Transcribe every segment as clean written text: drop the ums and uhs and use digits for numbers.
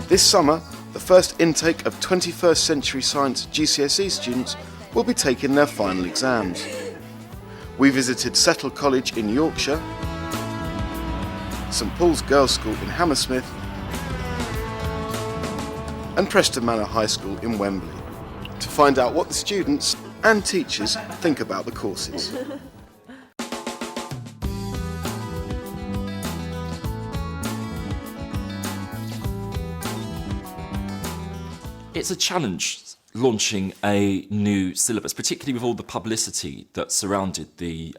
This summer, the first intake of 21st Century Science GCSE students will be taking their final exams. We visited Settle College in Yorkshire, St Paul's Girls' School in Hammersmith, and Preston Manor High School in Wembley to find out what the students and teachers think about the courses. It's a challenge launching a new syllabus, particularly with all the publicity that surrounded the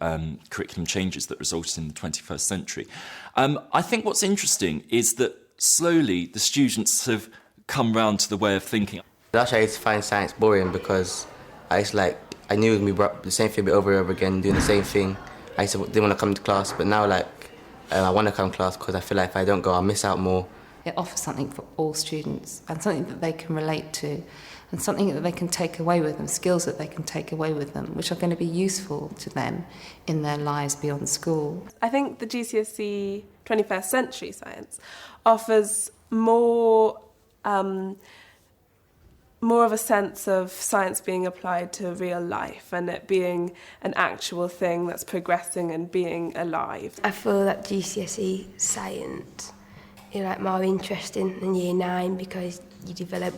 curriculum changes that resulted in the 21st century. I think what's interesting is that slowly the students have come round to the way of thinking. Actually, I used to find science boring because I knew it would be the same thing over and over again, doing the same thing. Didn't want to come to class, but now I want to come to class because I feel like if I don't go, I'll miss out more. It offers something for all students and something that they can relate to and something that they can take away with them, skills that they can take away with them, which are going to be useful to them in their lives beyond school. I think the GCSE 21st Century Science offers more of a sense of science being applied to real life and it being an actual thing that's progressing and being alive. I feel that GCSE science is more interesting than Year 9 because you develop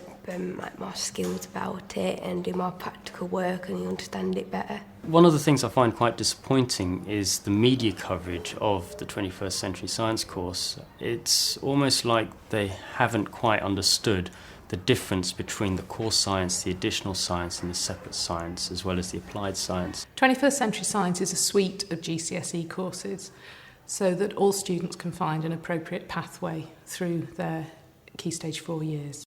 more skills about it and do more practical work and you understand it better. One of the things I find quite disappointing is the media coverage of the 21st Century Science course. It's almost like they haven't quite understood the difference between the core science, the additional science and the separate science, as well as the applied science. 21st Century Science is a suite of GCSE courses so that all students can find an appropriate pathway through their Key Stage 4 years.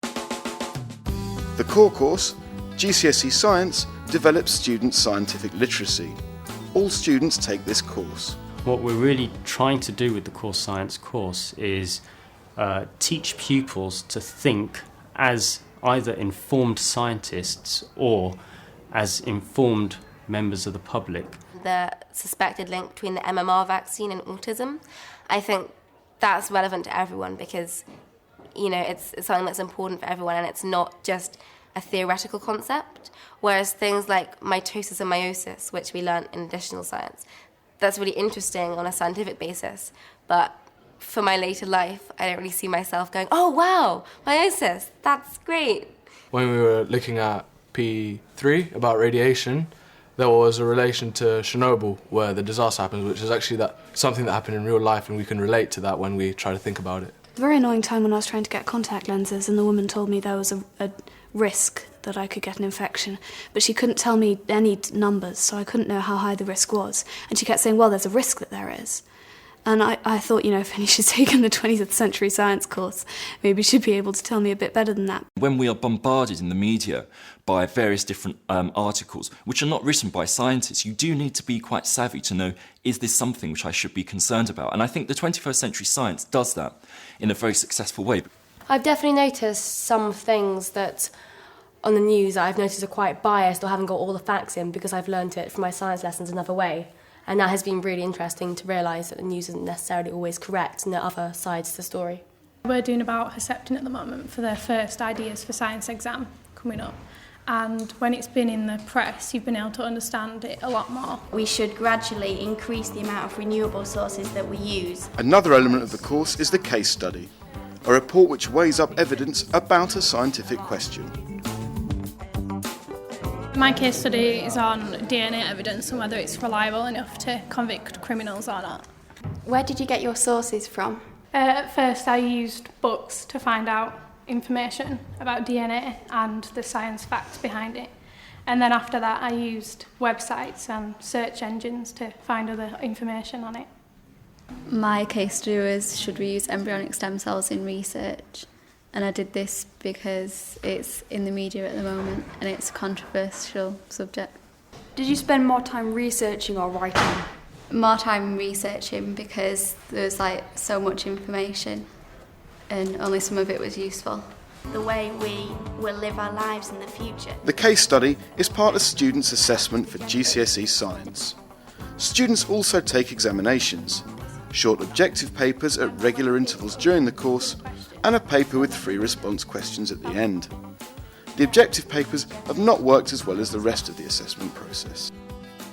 The core course, GCSE Science, develops students' scientific literacy. All students take this course. What we're really trying to do with the core science course is teach pupils to think as either informed scientists or as informed members of the public. The suspected link between the MMR vaccine and autism, I think that's relevant to everyone because, it's something that's important for everyone and it's not just a theoretical concept, whereas things like mitosis and meiosis, which we learnt in additional science, that's really interesting on a scientific basis, but for my later life, I don't really see myself going, oh wow, meiosis, that's great. When we were looking at P3 about radiation, there was a relation to Chernobyl where the disaster happens, which is actually something that happened in real life and we can relate to that when we try to think about it. A very annoying time when I was trying to get contact lenses and the woman told me there was a risk that I could get an infection, but she couldn't tell me any numbers, so I couldn't know how high the risk was. And she kept saying, well, there's a risk that there is. And I thought, if any she's taken the 20th Century Science course, maybe she'd be able to tell me a bit better than that. When we are bombarded in the media by various different articles, which are not written by scientists, you do need to be quite savvy to know, is this something which I should be concerned about? And I think the 21st Century Science does that in a very successful way. I've definitely noticed some things that on the news I've noticed are quite biased or haven't got all the facts in because I've learnt it from my science lessons another way. And that has been really interesting to realise that the news isn't necessarily always correct and there are other sides to the story. We're doing about Herceptin at the moment for their first Ideas for Science exam coming up. And when it's been in the press, you've been able to understand it a lot more. We should gradually increase the amount of renewable sources that we use. Another element of the course is the case study, a report which weighs up evidence about a scientific question. My case study is on DNA evidence and whether it's reliable enough to convict criminals or not. Where did you get your sources from? At first I used books to find out information about DNA and the science facts behind it. And then after that I used websites and search engines to find other information on it. My case study was, should we use embryonic stem cells in research? And I did this because it's in the media at the moment and it's a controversial subject. Did you spend more time researching or writing? More time researching because there was so much information and only some of it was useful. The way we will live our lives in the future. The case study is part of students' assessment for GCSE Science. Students also take examinations. short objective papers at regular intervals during the course, and a paper with free response questions at the end. The objective papers have not worked as well as the rest of the assessment process.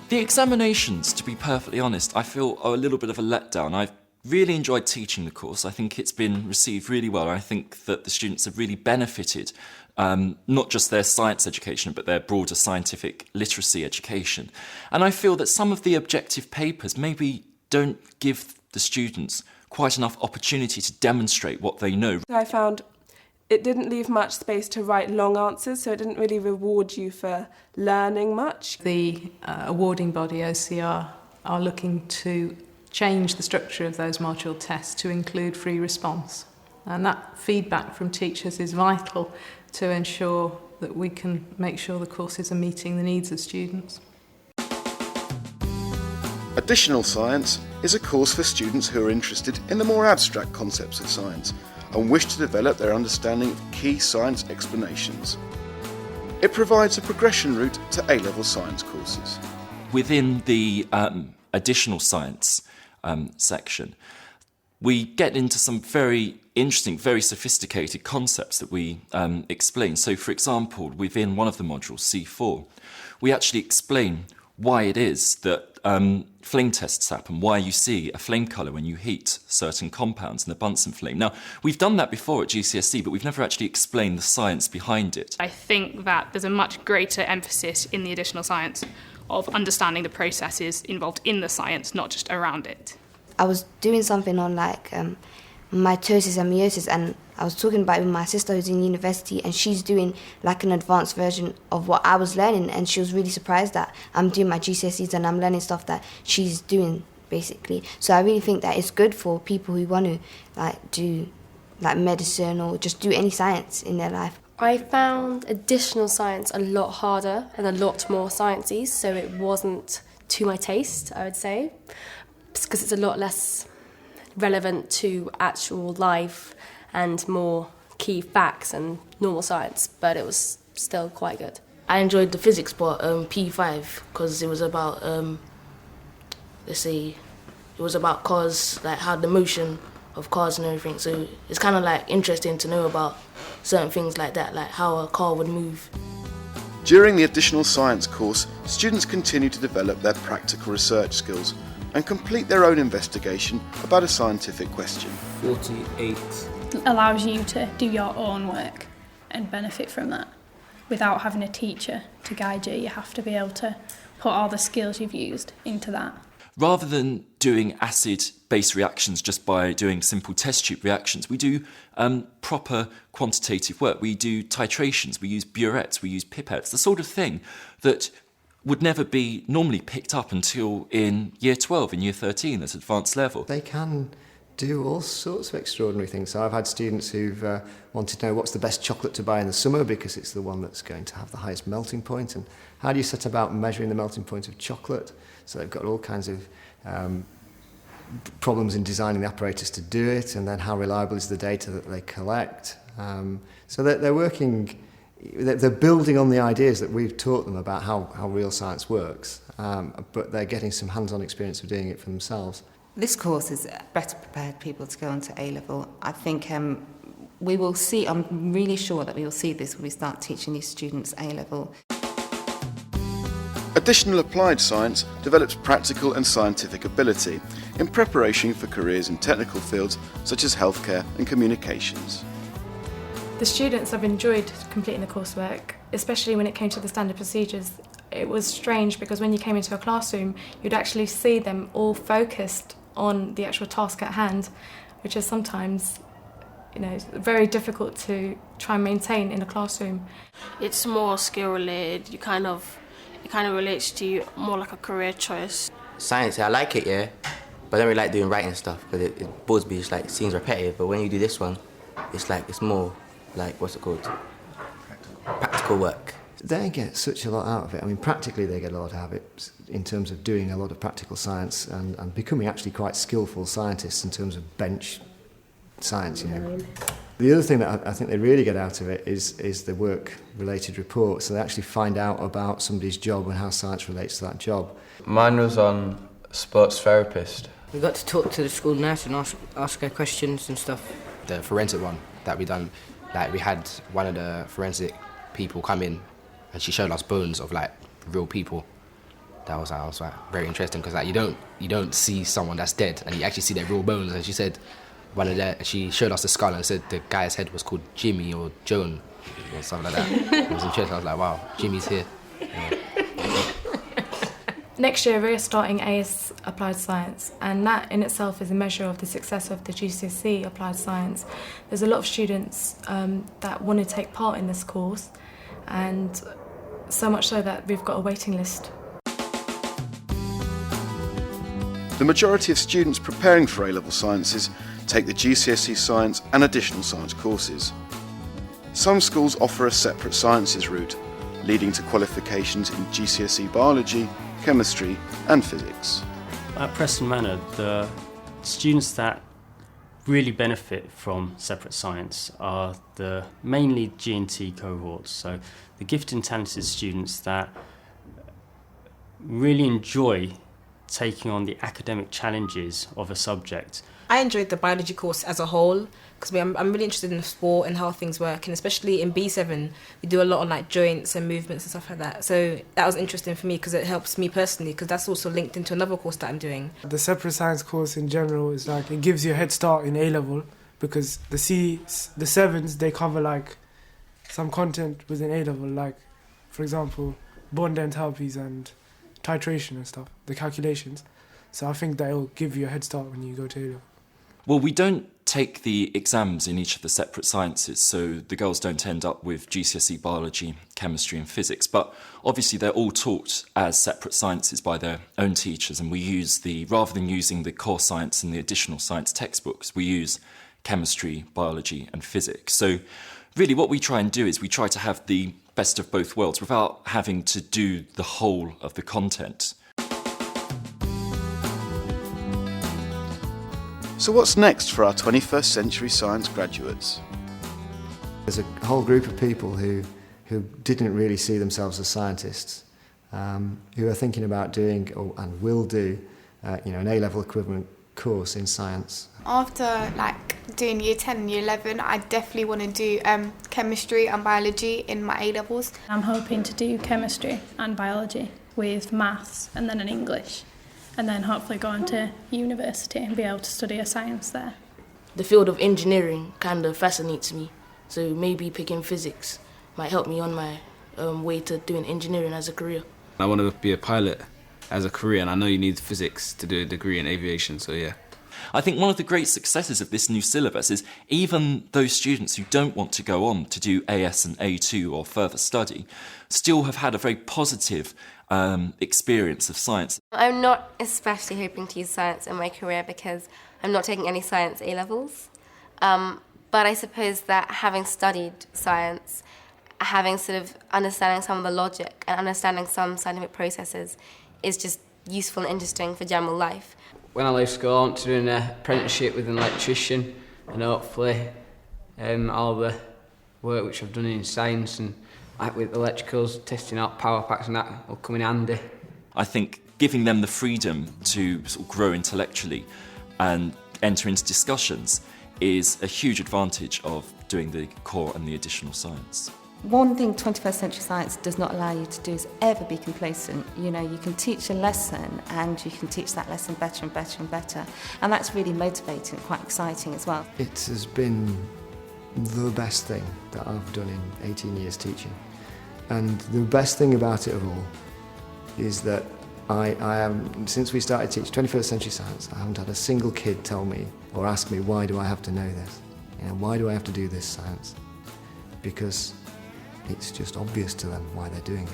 The examinations, to be perfectly honest, I feel are a little bit of a letdown. I've really enjoyed teaching the course. I think it's been received really well. I think that the students have really benefited, not just their science education, but their broader scientific literacy education. And I feel that some of the objective papers maybe don't give the students quite enough opportunity to demonstrate what they know. I found it didn't leave much space to write long answers, so it didn't really reward you for learning much. The awarding body, OCR, are looking to change the structure of those module tests to include free response. And that feedback from teachers is vital to ensure that we can make sure the courses are meeting the needs of students. Additional Science is a course for students who are interested in the more abstract concepts of science and wish to develop their understanding of key science explanations. It provides a progression route to A-level science courses. Within the Additional Science section, we get into some very interesting, very sophisticated concepts that we explain. So, for example, within one of the modules, C4, we actually explain why it is that flame tests happen, why you see a flame colour when you heat certain compounds in the Bunsen flame. Now, we've done that before at GCSE, but we've never actually explained the science behind it. I think that there's a much greater emphasis in the additional science of understanding the processes involved in the science, not just around it. I was doing something on mitosis and meiosis, and I was talking about it with my sister who's in university, and she's doing like an advanced version of what I was learning, and she was really surprised that I'm doing my GCSEs and I'm learning stuff that she's doing, basically. So I really think that it's good for people who want to do medicine or just do any science in their life. I found additional science a lot harder and a lot more sciencey, so it wasn't to my taste, I would say, because it's a lot less relevant to actual life and more key facts and normal science, but it was still quite good. I enjoyed the physics part, P5, because it was about, it was about cars, like how the motion of cars and everything. So it's kind of like interesting to know about certain things like that, like how a car would move. During the Additional Science course, students continue to develop their practical research skills and complete their own investigation about a scientific question. 48. Allows you to do your own work and benefit from that. Without having a teacher to guide you, you have to be able to put all the skills you've used into that. Rather than doing acid-base reactions just by doing simple test tube reactions, we do proper quantitative work. We do titrations, we use burettes, we use pipettes, the sort of thing that would never be normally picked up until in year 12, in year 13, at advanced level. They can do all sorts of extraordinary things. So I've had students who've wanted to know what's the best chocolate to buy in the summer because it's the one that's going to have the highest melting point, and how do you set about measuring the melting point of chocolate? So they've got all kinds of problems in designing the apparatus to do it, and then how reliable is the data that they collect. So they're working, they're building on the ideas that we've taught them about how real science works, but they're getting some hands-on experience of doing it for themselves. This course has better prepared people to go on to A-level. I think we will see, I'm really sure that we will see this when we start teaching these students A-level. Additional Applied Science develops practical and scientific ability in preparation for careers in technical fields such as healthcare and communications. The students have enjoyed completing the coursework, especially when it came to the standard procedures. It was strange because when you came into a classroom, you'd actually see them all focused on the actual task at hand, which is sometimes, very difficult to try and maintain in a classroom. It's more skill related. It kind of relates to you more like a career choice. Science, I like it, yeah, but I don't really like doing writing stuff because it bores me. It's like it seems repetitive. But when you do this one, it's more like, what's it called? Practical work. They get such a lot out of it. I mean, practically they get a lot out of it in terms of doing a lot of practical science and becoming actually quite skillful scientists in terms of bench science, The other thing that I think they really get out of it is the work-related reports. So they actually find out about somebody's job and how science relates to that job. Mine was on sports therapist, We got to talk to the school nurse and ask her questions and stuff. The forensic one that we done, like we had one of the forensic people come in and she showed us bones of like real people. That was like very interesting because like you don't see someone that's dead and you actually see their real bones. And she said she showed us the skull and said the guy's head was called Jimmy or Joan or something like that. It was interesting. I was like, wow, Jimmy's here. Yeah. Next year we're starting AS Applied Science, and that in itself is a measure of the success of the GCSE Applied Science. There's a lot of students that want to take part in this course, and so much so that we've got a waiting list. The majority of students preparing for A-level sciences take the GCSE Science and additional science courses. Some schools offer a separate sciences route, leading to qualifications in GCSE Biology, Chemistry and Physics. At Preston Manor, the students that really benefit from separate science are the mainly G&T cohorts, so the gifted and talented students that really enjoy taking on the academic challenges of a subject. I enjoyed the biology course as a whole because I'm really interested in sport and how things work, and especially in B7 we do a lot on like joints and movements and stuff like that, so that was interesting for me because it helps me personally because that's also linked into another course that I'm doing. The separate science course in general is like it gives you a head start in A-level because the 7s they cover like some content within A-level, like for example bond enthalpies and titration and stuff, the calculations. So I think that will give you a head start when you go to A-level. Well, we don't take the exams in each of the separate sciences, so the girls don't end up with GCSE Biology, Chemistry and Physics, but obviously they're all taught as separate sciences by their own teachers, and we use rather than using the core science and the additional science textbooks, we use Chemistry, Biology and Physics. So really what we try and do is we try to have the best of both worlds without having to do the whole of the content. So what's next for our 21st century science graduates? There's a whole group of people who didn't really see themselves as scientists, who are thinking about doing and will do an A-level equivalent course in science. After doing year 10 and year 11, I definitely want to do chemistry and biology in my A-levels. I'm hoping to do chemistry and biology with maths and then an English, and then hopefully go into university and be able to study a science there. The field of engineering kind of fascinates me, so maybe picking physics might help me on my way to doing engineering as a career. I want to be a pilot as a career, and I know you need physics to do a degree in aviation, so yeah. I think one of the great successes of this new syllabus is even those students who don't want to go on to do AS and A2 or further study still have had a very positive experience of science. I'm not especially hoping to use science in my career because I'm not taking any science A-levels. But I suppose that having studied science, having sort of understanding some of the logic and understanding some scientific processes is just useful and interesting for general life. When I leave school I want to do an apprenticeship with an electrician, and hopefully all the work which I've done in science and with electricals, testing out power packs and that will come in handy. I think giving them the freedom to sort of grow intellectually and enter into discussions is a huge advantage of doing the core and the additional science. One thing 21st century science does not allow you to do is ever be complacent. You know, you can teach a lesson and you can teach that lesson better and better and better. And that's really motivating, quite exciting as well. It has been the best thing that I've done in 18 years teaching. And the best thing about it of all is that I am, since we started teaching 21st century science, I haven't had a single kid tell me or ask me, why do I have to know this? You know, why do I have to do this science? Because it's just obvious to them why they're doing it.